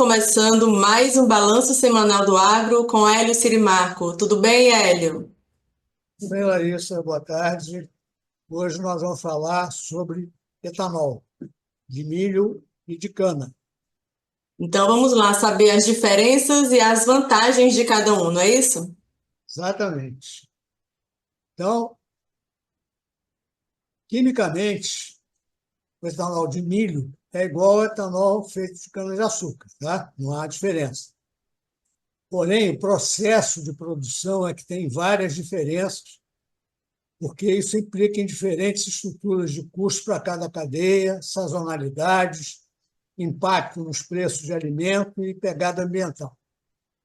começando mais um Balanço Semanal do Agro com Hélio Sirimarco. Tudo bem, Hélio? Tudo bem, Larissa? Boa tarde. Hoje nós vamos falar sobre etanol, de milho e de cana. Então vamos lá saber as diferenças e as vantagens de cada um, não é isso? Exatamente. Então, quimicamente, o etanol de milho é igual ao etanol feito de cana-de-açúcar, tá? Não há diferença. Porém, o processo de produção é que tem várias diferenças, porque isso implica em diferentes estruturas de custo para cada cadeia, sazonalidades, impacto nos preços de alimento e pegada ambiental.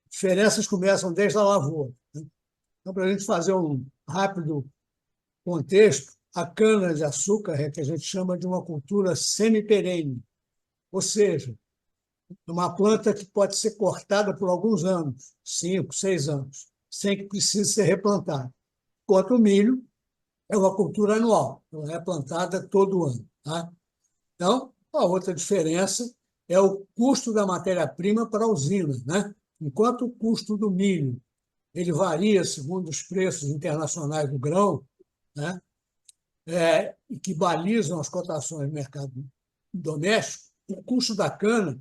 Diferenças começam desde a lavoura. Então, para a gente fazer um rápido contexto, a cana-de-açúcar é que a gente chama de uma cultura semi-perene, ou seja, uma planta que pode ser cortada por alguns anos, 5, 6 anos, sem que precise ser replantada. Enquanto o milho é uma cultura anual, ela é plantada todo ano. Tá? Então, a outra diferença é o custo da matéria-prima para a usina. Né? Enquanto o custo do milho ele varia segundo os preços internacionais do grão, né? E que balizam as cotações no mercado doméstico, o custo da cana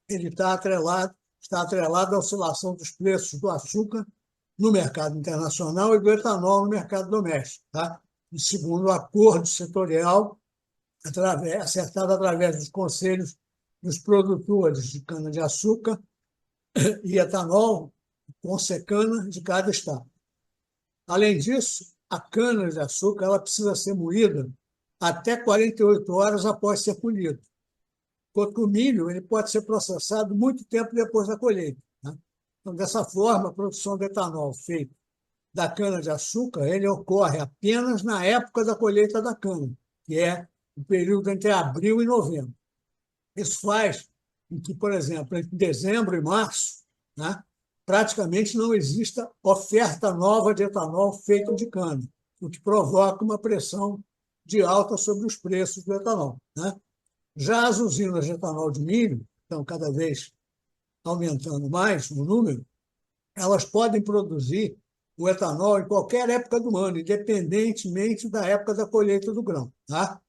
ele está atrelado à oscilação dos preços do açúcar no mercado internacional e do etanol no mercado doméstico, tá? E segundo o acordo setorial acertado através dos conselhos dos produtores de cana-de-açúcar e etanol com secana de cada estado. Além disso, a cana-de-açúcar ela precisa ser moída até 48 horas após ser colhido. Enquanto o milho ele pode ser processado muito tempo depois da colheita. Né? Então, dessa forma, a produção de etanol feito da cana-de-açúcar ele ocorre apenas na época da colheita da cana, que é o período entre abril e novembro. Isso faz com que, por exemplo, entre dezembro e março, né, praticamente não exista oferta nova de etanol feito de cana, o que provoca uma pressão de alta sobre os preços do etanol. Né? Já as usinas de etanol de milho, estão cada vez aumentando mais no número, elas podem produzir o etanol em qualquer época do ano, independentemente da época da colheita do grão. Tá?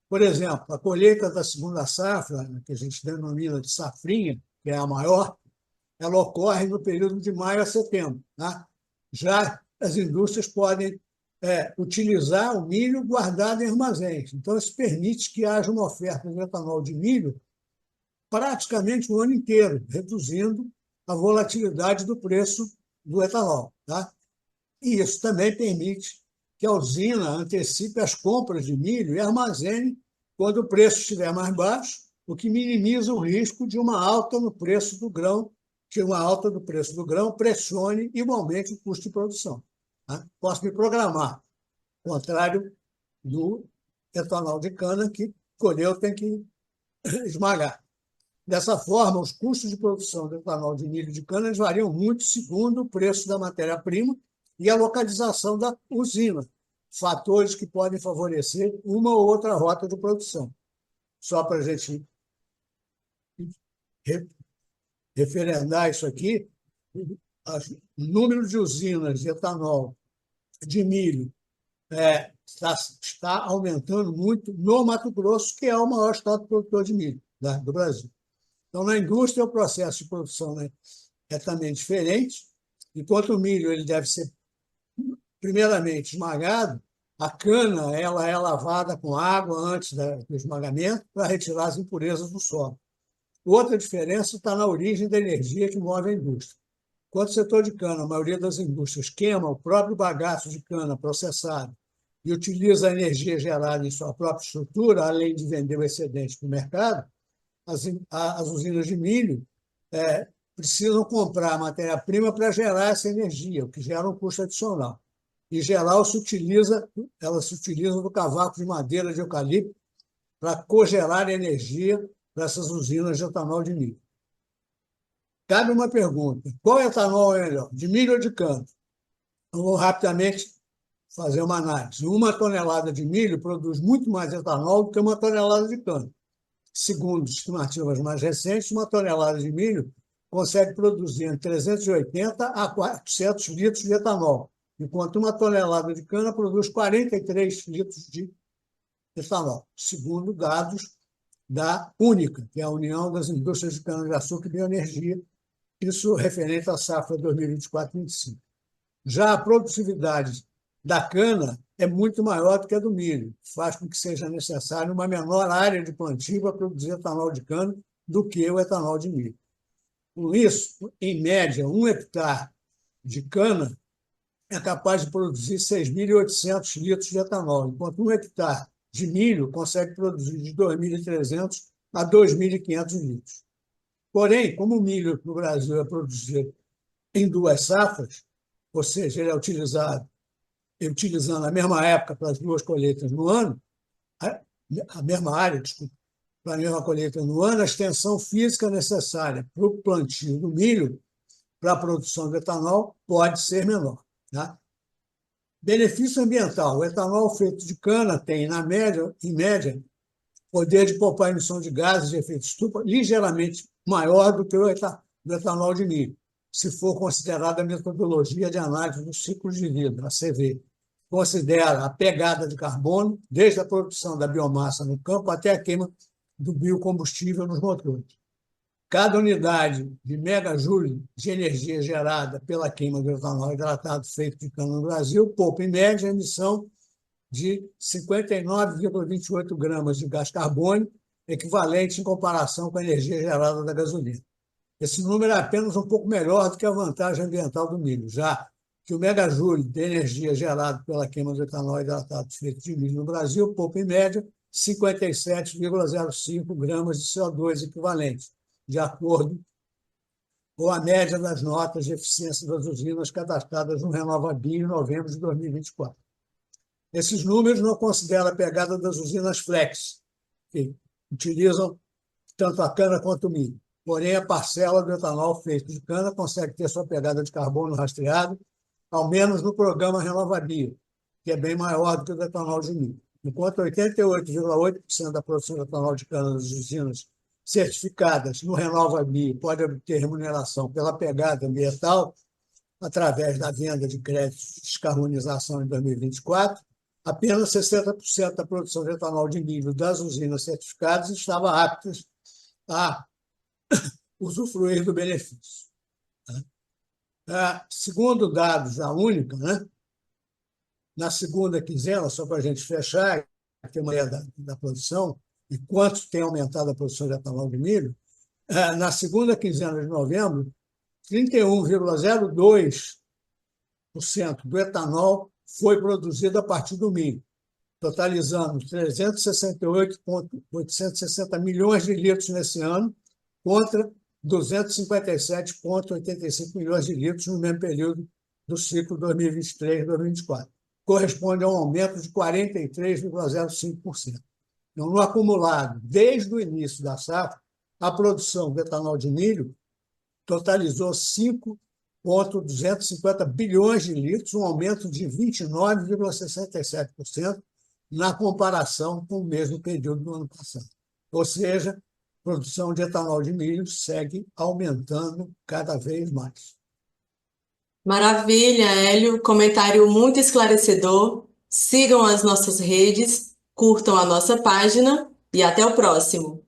Por exemplo, a colheita da segunda safra, que a gente denomina de safrinha, que é a maior, ela ocorre no período de maio a setembro. Tá? Já as indústrias podem utilizar o milho guardado em armazéns. Então, isso permite que haja uma oferta de etanol de milho praticamente o ano inteiro, reduzindo a volatilidade do preço do etanol. Tá? E isso também permite que a usina antecipe as compras de milho e armazene quando o preço estiver mais baixo, o que minimiza o risco de uma alta no preço do grão, que uma alta do preço do grão pressione igualmente o custo de produção. Tá? Posso me programar, ao contrário do etanol de cana, que colheu tem que esmagar. Dessa forma, os custos de produção do etanol de milho de cana variam muito segundo o preço da matéria-prima e a localização da usina, fatores que podem favorecer uma ou outra rota de produção. Só para a gente referendar isso aqui, o número de usinas de etanol de milho está aumentando muito no Mato Grosso, que é o maior estado produtor de milho, né, do Brasil. Então, na indústria, o processo de produção, né, é também diferente. Enquanto o milho ele deve ser, primeiramente, esmagado, a cana ela é lavada com água antes do esmagamento para retirar as impurezas do solo. Outra diferença está na origem da energia que move a indústria. Enquanto o setor de cana, a maioria das indústrias queima o próprio bagaço de cana processado e utiliza a energia gerada em sua própria estrutura, além de vender o excedente para o mercado, as usinas de milho precisam comprar matéria-prima para gerar essa energia, o que gera um custo adicional. Em geral, elas se utilizam do cavaco de madeira de eucalipto para cogerar energia para essas usinas de etanol de milho. Cabe uma pergunta: qual etanol é melhor, de milho ou de cana? Eu vou rapidamente fazer uma análise. Uma tonelada de milho produz muito mais etanol do que uma tonelada de cana. Segundo estimativas mais recentes, uma tonelada de milho consegue produzir entre 380 a 400 litros de etanol, enquanto uma tonelada de cana produz 43 litros de etanol, segundo dados da Única, que é a União das Indústrias de Cana-de-Açúcar e Bioenergia, isso referente à safra 2024-25. Já a produtividade da cana é muito maior do que a do milho, faz com que seja necessário uma menor área de plantio para produzir etanol de cana do que o etanol de milho. Com isso, em média, 1 hectare de cana é capaz de produzir 6.800 litros de etanol, enquanto 1 hectare de milho consegue produzir de 2.300 a 2.500 litros. Porém, como o milho no Brasil é produzido em 2 safras, ou seja, ele é utilizando a mesma época para as 2 colheitas no ano, a mesma área, desculpa, para a mesma colheita no ano, a extensão física necessária para o plantio do milho para a produção de etanol pode ser menor. Tá? Benefício ambiental. O etanol feito de cana tem, em média, poder de poupar a emissão de gases de efeito estufa ligeiramente maior do que o etanol de milho, se for considerada a metodologia de análise dos ciclos de vida, a CV. Considera a pegada de carbono, desde a produção da biomassa no campo até a queima do biocombustível nos motores. Cada unidade de megajoule de energia gerada pela queima do etanol hidratado feito de cana no Brasil poupa, em média, a emissão de 59,28 gramas de gás carbônico, equivalente em comparação com a energia gerada da gasolina. Esse número é apenas um pouco melhor do que a vantagem ambiental do milho, já que o megajoule de energia gerado pela queima do etanol hidratado feito de milho no Brasil poupa, em média, 57,05 gramas de CO2 equivalente, de acordo com a média das notas de eficiência das usinas cadastradas no RenovaBio em novembro de 2024. Esses números não consideram a pegada das usinas flex, que utilizam tanto a cana quanto o milho. Porém, a parcela do etanol feito de cana consegue ter sua pegada de carbono rastreada, ao menos no programa RenovaBio, que é bem maior do que o do etanol de milho. Enquanto 88,8% da produção de etanol de cana das usinas certificadas no RenovaBio pode obter remuneração pela pegada ambiental através da venda de créditos de descarbonização em 2024, apenas 60% da produção de etanol de milho das usinas certificadas estava aptas a usufruir do benefício. Segundo dados da Única, na segunda quinzena, só para a gente fechar, ter uma ideia da produção e quanto tem aumentado a produção de etanol de milho, na segunda quinzena de novembro, 31,02% do etanol foi produzido a partir do milho, totalizando 368,860 milhões de litros nesse ano, contra 257,85 milhões de litros no mesmo período do ciclo 2023-2024. Corresponde a um aumento de 43,05%. Então, no acumulado, desde o início da safra, a produção de etanol de milho totalizou 5,250 bilhões de litros, um aumento de 29,67% na comparação com o mesmo período do ano passado. Ou seja, a produção de etanol de milho segue aumentando cada vez mais. Maravilha, Hélio. Comentário muito esclarecedor. Sigam as nossas redes, curtam a nossa página e até o próximo.